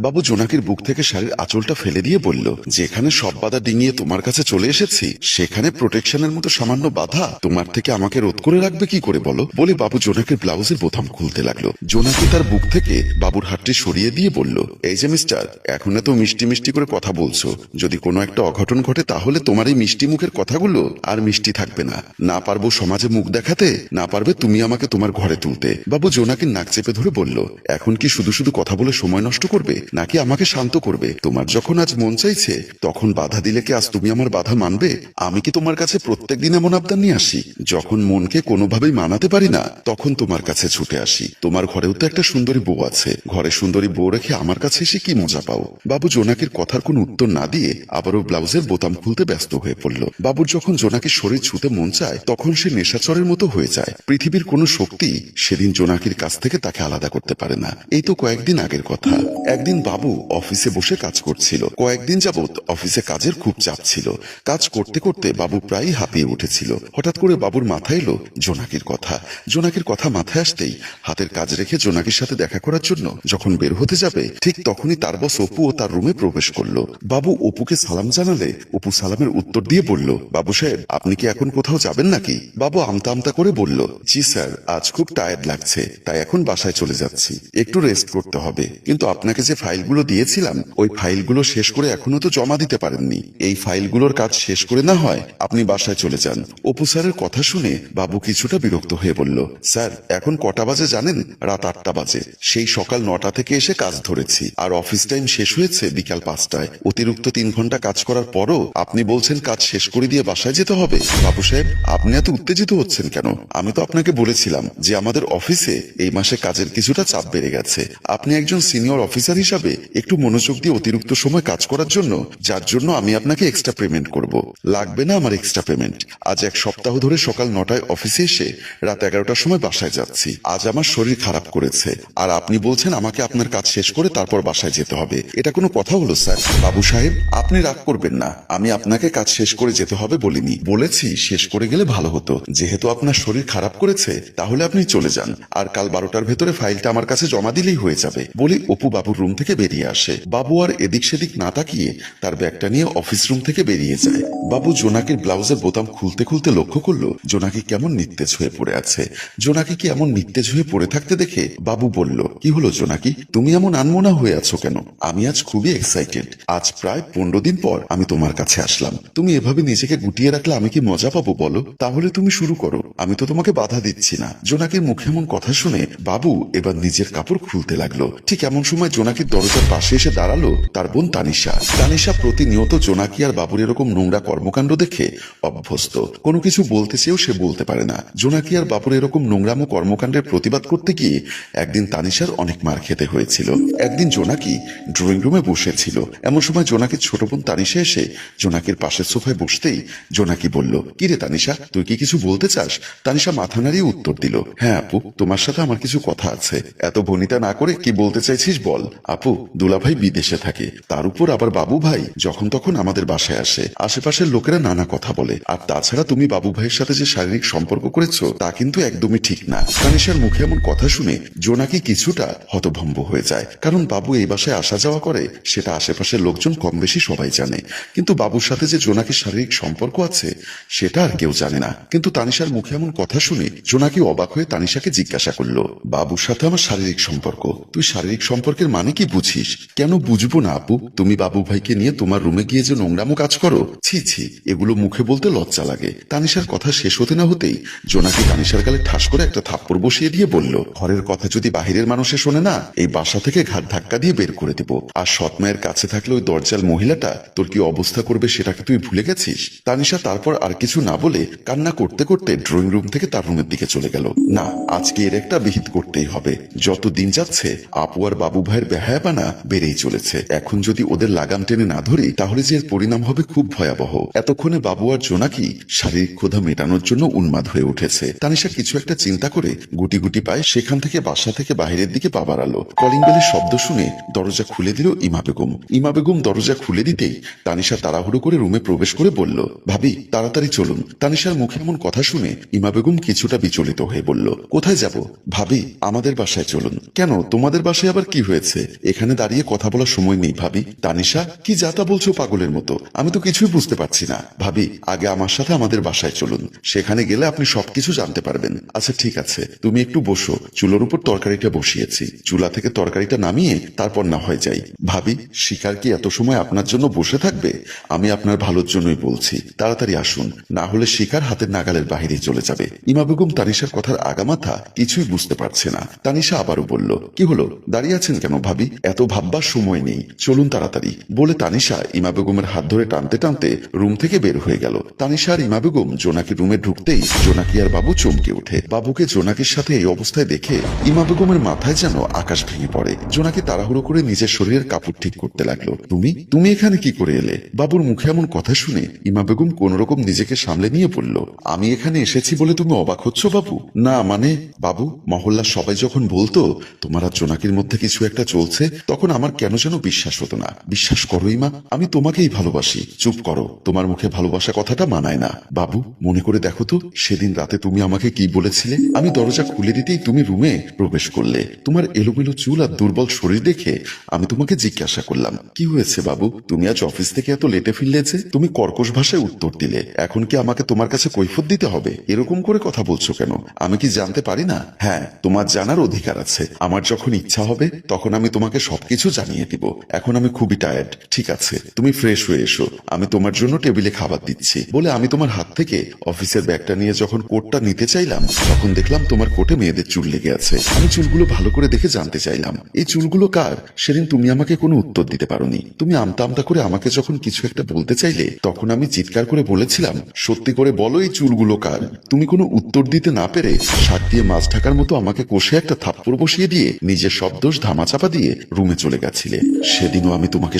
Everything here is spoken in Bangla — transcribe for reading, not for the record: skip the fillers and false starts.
বাবু জোনাকির বুক থেকে শাড়ির আঁচলটা ফেলে দিয়ে বলল, যেখানে সব বাধা ডিঙিয়ে তোমার কাছে চলে এসেছি সেখানে প্রোটেকশনের মতো সামান্য বাধা তোমার থেকে আমাকে রোধ করে রাখবে কি করে বলো? বলে বাবু জোনাকির ব্লাউজের বোতাম খুলতে লাগলো। জোনাকি তার বুক থেকে বাবুর হাতটি সরিয়ে দিয়ে বলল, এই যে মিস্টার, এখন এত মিষ্টি মিষ্টি করে কথা বলছো, যদি কোনো একটা অঘটন ঘটে তাহলে তোমার এই মিষ্টি মুখের কথাগুলো আর মিষ্টি থাকবে না। না পারবো সমাজে মুখ দেখাতে, না পারবে তুমি আমাকে তোমার ঘরে তুলতে। বাবু জোনাকির নাক চেপে ধরে বলল, এখন কি শুধু শুধু কথা বলে সময় নষ্ট করবে নাকি আমাকে শান্ত করবে? তোমার যখন আজ মন চাইছে তখন বাধা দিলে কি আজ তুমি আমার বাধা মানবে? আমি কি তোমার কাছে প্রত্যেক দিন এমন আবদার নিয়ে আসি? যখন মনকে কোনোভাবেই মানাতে পারি না তখন তোমার কাছে ছুটে আসি। তোমার ঘরেও তো একটা সুন্দরী বউ আছে, ঘরে সুন্দরী বউ রেখে আমার কাছে এসে কি মজা পাও? বাবু জোনাকির কথার কোনো উত্তর না দিয়ে আবারও ব্লাউজের বোতাম খুলতে ব্যস্ত হয়ে পড়ল। বাবুর যখন জোনাকির শরীর ছুতে মন চায় তখন সে নেশাচরের মতো হয়ে যায়। পৃথিবীর কোনো শক্তি সেদিন জোনাকির কাছ থেকে তাকে আলাদা করতে পারে না। এই তো কয়েকদিন আগের কথা। একদিন বাবু অফিসে বসে কাজ করছিল। কয়েকদিন যাবৎ অফিসে কাজের খুব চাপ ছিল। কাজ করতে করতে বাবু প্রায় হাঁপিয়ে উঠেছিল। হঠাৎ করে বাবুর মাথায় এলো জোনাকির কথা। জোনাকির কথা মাথায় আসতেই হাতের কাজ রেখে জোনাকির সাথে দেখা করার জন্য যখন বের হতে যাবে ঠিক তখনই তার বস অপু ও তার রুমে প্রবেশ করলো। বাবু অপুকে সালাম জানালে অপু সালামের উত্তর দিয়ে বলল, বাবু সাহেব আপনি কি এখন কোথাও যাবেন নাকি? বাবু আমতা আমতা করে বলল, জি স্যার, আজ খুব টায়ার্ড লাগছে তাই এখন বাসায় চলে যাচ্ছি, একটু রেস্ট করতে হবে। কিন্তু আপনাকে যে ফাইলগুলো দিয়েছিলাম ওই ফাইলগুলো শেষ করে এখনো তো জমা দিতে পারেননি। এই ফাইলগুলোর কাজ শেষ করে না হয় আপনি বাসায় চলে যান। অপু স্যারের কথা শুনে বাবু কিছুটা বিরক্ত হয়ে বলল, স্যার এখন কটা বাজে জানেন? রাত 8টা বাজে। সেই সকাল 9টা থেকে এসে কাজ ধরেছি, আর অফিস টাইম শেষ হয়েছে বিকাল 5টায়। অতিরিক্ত 3 ঘন্টা কাজ করার পরও আপনি বলছেন কাজ শেষ করে দিয়ে বাসায় যেতে হবে। বাবু সাহেব আপনি এত উত্তেজিত হচ্ছেন কেন? আমি তো আপনাকে বলেছিলাম যে আমাদের অফিসে এই মাসে কাজের কিছুটা চাপ বেড়ে গেছে। আপনি একজন সিনিয়র অফিসার হিসাবে একটু মনোযোগ দিয়ে অতিরিক্ত সময় কাজ করার জন্য, যার জন্য আমি আপনাকে এক্সট্রা পেমেন্ট করব। লাগবে না আমার এক্সট্রা পেমেন্ট। আজ 1 সপ্তাহ ধরে সকাল 9টায় অফিসে এসে রাত 11টার সময় বাসায় যাচ্ছি। আজ আমার শরীর খারাপ করেছে আর আপনি বলছেন আমাকে আপনার কাজ শেষ করে তারপর বাসায় যেতে হবে। এটা কোনো কথা হলো স্যার? বাবু সাহেব আপনি রাগ করবেন না, আমি আপনাকে কাজ শেষ করে যেতে হবে বলিনি। বলেছি শেষ করে গেলে ভালো হতো। যেহেতু আপনার শরীর খারাপ করেছে তাহলে আপনি চলে যান, আর কাল 12টার ভেতরে ফাইলটা আমার কাছে জমা দিলেই হয়ে যাবে। বলে অপু বাবুর রুম থেকে বেরিয়ে আসে। বাবু আর এদিক সেদিক না তাকিয়ে তার ব্যাগটা নিয়ে অফিস রুম থেকে বেরিয়ে যায়। বাবু জোনাকির ব্লাউজের বোতাম খুলতে খুলতে লক্ষ্য করলো জোনাকি কেমন নিস্তেজ হয়ে পড়ে আছে। জোনাকি কি এমন নিস্তেজ হয়ে পড়ে থাকতে দেখে বাবু বলল, কি হলো জোনাকি, তুমি এমন আনমনা হয়ে আছো কেন? আমি আজ খুবই এক্সাইটেড। আজ প্রায় 15 দিন পর আমি তোমার কাছে আসলাম। তুমি এভাবে নিজেকে গুটিয়ে রাখলে আমি কি মজা পাবো বলো? তাহলে তুমি শুরু করো, আমি তো তোমাকে বাধা দিচ্ছি না। জোনাকির মুখে এমন কথা শুনে বাবু এবার নিজের কাপড় খুলতে লাগলো। ঠিক এমন সময় জোনাকির দরজার পাশে এসে দাঁড়ালো তার বোন তানিশা। তানিশা প্রতিনিয়ত জোনাকি আর বাবুর এরকম নোংরা কর্মকাণ্ড দেখে অভ্যস্ত। কোনো কিছু বলতে চেয়েও সে বলতে পারে না। জোনাকি আর বাবুর এরকম নোংরামো কর্মকাণ্ডের প্রতিবাদ করতে গিয়ে একদিন তানিশার অনেক মার খেতে হয়েছিল। একদিন জোনাকি ড্রয়িং রুমে বসেছিল। এমন সময় জোনাকির ছোট বোন তানিশা এসে জোনাকির পাশের সোফায় বসতেই জোনাকি বলল, কি রে তানিশা, তুই কি কিছু বলতে চাস? তানিশা মাথা নাড়িয়ে উত্তর দিল, হ্যাঁ আপু, তোমার সাথে আমার কিছু কথা আছে। এত ভনিতা না করে কি বলতে চাইছিস বল। আপু, দুলাভাই বিদেশে থাকে, তার উপর আবার বাবু ভাই যখন তখন আমাদের বাসায় আসে। আশেপাশের লোকেরা নানা কথা বলে, আর তাছাড়া তুমি বাবু ভাইয়ের সাথে যে শারীরিক সম্পর্ক করেছো তা কিন্তু একদমই ঠিক না। তানিশার মুখে এমন কথা শুনে জোনাকি কিছুটা হতভম্ব হয়ে যায়, কারণ বাবু এই বাসায় আসা যাওয়া করে সেটা আশেপাশের লোকজন কম বেশি সবাই জানে, কিন্তু বাবুর সাথে যে জোনাকির শারীরিক সম্পর্ক আছে সেটা আর কেউ জানে না। কিন্তু তানিশার মুখে এমন কথা শুনে জোনাকি অবাক হয়ে তানিশাকে জিজ্ঞাসা করলো, বাবুর সাথে আমার শারীরিক সম্পর্ক? তুই শারীরিক সম্পর্কের মানে কি বুঝিস? কেন বুঝবো না আপু, তুমি বাবু ভাইকে নিয়ে তোমার রুমে গিয়ে যে নোংরামো কাজ করো, ছি ছি, এগুলো মুখে বলতে লজ্জা লাগে। তানিশার কথা শেষ হতে না হতেই জোনাকি তানিশার গালে ঠাস করে একটা থাপ্পড় বসিয়ে দিয়ে বলল, ঘরের কথা যদি বাহিরের মানুষে শোনে না, এই বাসা থেকে ঘাট ধাক্কা দিয়ে বের করে দেব। আর সৎ মায়ের কাছে থাকলে ওই দরজাল মহিলাটা তোর কি অবস্থা করবে সেটাকে তুই ভুলে গেছিস? তানিশা তারপর আর কিছু না বলে কান্না করতে করতে ড্রয়িং রুম থেকে তার রুমের দিকে চলে গেল। না, আজকে এর একটা বিহিত করতেই হবে। যত দিন যাচ্ছে আপু আর বাবু ভাইয়ের বেহায়াপনা বেড়েই চলেছে। এখন যদি ওদের লাগাম টেনে না ধরি তাহলে যে এর পরিণাম হবে খুব ভয়াবহ। এতক্ষণে বাবু আর জোনাকি শারীরিক ক্ষুধা মেটানোর জন্য উন্মাদ হয়ে উঠেছে। তানিশা কিছু একটা চিন্তা করে গুটি গুটি পায় সেখান থেকে বাসা থেকে বাহিরের দিকে পা বাড়ালো। কলিং বেলের শব্দ শুনে দরজা খুলে দিল ইমা বেগম। ইমা বেগম দরজা খুলে দিতেই তানিশা তাড়াহুড়ো করে রুমে প্রবেশ করে বলল, ভাবি তাড়াতাড়ি চলুন। তানিশার মুখে এমন কথা শুনে ইমা বেগম কিছুটা বিচলিত হয়ে বলল, কোথায় যাব? ভাবি আমাদের বাসায় চলুন। কেন, তোমাদের বাসায় আবার কি হয়েছে? এখানে দাঁড়িয়ে কথা বলার সময় নেই ভাবি। তানিশা, কি যাতা বলছো পাগলের মতো? আমি তো কিছুই বুঝতে পারছি না। ভাবি, আগে আমার সাথে আমাদের বাসায় চলুন, সেখানে গেলে আপনি সবকিছু জানতে পারবেন। আচ্ছা ঠিক আছে, তুমি একটু বসো, চুলোর উপর তরকারিটা বসিয়েছি, চুলা থেকে তরকারিটা নামিয়ে তারপর না হয় যাই। ভাবি, শিকার কি এত সময় আপনার জন্য বসে থাকবে? আমি আপনার ভালোর জন্যই বলছি, তাড়াতাড়ি আসুন, না হলে শিকার হাতের নাগালের বাইরে চলে যাবে। ইমা বেগম তানিশার কথার আগামাথা কিছুই বুঝতে পারছে না। তানিশা আবারও বলল, কি হলো, দাঁড়িয়ে আছেন কেন ভাবি? এত ভাববার সময় নেই, চলুন তাড়াতাড়ি। বলে তানিশা ইমা বেগমের হাত ধরে টানতে টানতে রুম থেকে বের হয়ে গেল। তানিশা আর ইমা বেগম জোনাকির রুমে ঢুকতেই জোনাকি আর বাবু চমকে ওঠে। বাবুকে জোনাকির সাথে এই অবস্থায় দেখে ইমা বেগমের মাথায় যেন আকাশ ভেঙে পড়ে। জোনাকি তাড়াহুড়ো করে নিজের শরীরের কাপড় ঠিক করতে লাগলো। তুমি তুমি এখানে কি করে এলে? বাবুর মুখে এমন কথা শুনে ইমা বেগম কোন রকম নিজেকে সামলে নিয়ে বলল, আমি এখানে এসেছি বলে তুমি অবাক হচ্ছ বাবু? না মানে বাবু, মহল্লার সবাই যখন বলতো তোমার আর জোনাকির মধ্যে কিছু একটা চলছে, তখন আমার কেন যেন বিশ্বাস হতো না। বিশ্বাস করো ইমা, আমি তোমাকেই ভালোবাসি। চুপ করো, তোমার মুখে ভালোবাসা কথাটা মানায় না। বাবু, মনে করে দেখো তো, সেদিন রাতে তুমি আমাকে কি বলেছিলে? আমি দরজা খুলে দিতেই তুমি রুমে প্রবেশ করলে। তোমার এলোমেলো চুল আর দুর্বল শরীর দেখে আমি তোমাকে জিজ্ঞাসা করলাম, কি হয়েছে বাবু, তুমি আজ অফিস থেকে এত লেটে ফিরলে যে? তুমি কর্কশ ভাষায় উত্তর দিলে। এখন কি আমাকে তোমার কাছে কৈফিয়ত দিতে হবে? এরকম করে কথা বলছো কেন? আমি কি জানতে পারি না? হ্যাঁ, তোমার জানার অধিকার আছে। আমার যখন ইচ্ছা হবে তখন আমি তোমাকে সবকিছু জানিয়ে দিব। এখন আমি খুবই টায়ার্ড। ঠিক আছে, তুমি ফ্রেশ হয়ে এসো, আমি তোমার জন্য টেবিলে খাবার দিচ্ছি। বলে আমি তোমার হাত থেকে অফিসের ব্যাগটা নিয়ে যখন কোটটা নিতে চাইলাম, তখন দেখলাম তোমার কোটে মেয়েদের চুল লেগে আছে। আমি চুলগুলো ভালো করে দেখে জানতে চাইলাম, এই চুলগুলো কার? সেদিন তুমি আমাকে কোনো উত্তর দিতে পারোনি। তুমি আমতা আমতা করে আমাকে যখন কিছু একটা বলতে চাইলে, তখন আমি চিৎকার করে বলেছিলাম, সত্যি করে বলো এই চুলগুলো কার? তুমি কোনো উত্তর দিতে না পেরে শাক দিয়ে মাছ ঢাকার মতো আমাকে কষে একটা থাপ্পড় বসিয়ে দিয়ে নিজের সব দোষ ধামাচাপা দিয়ে রুমে চলে গেছিলে। সেদিনও আমি তোমাকে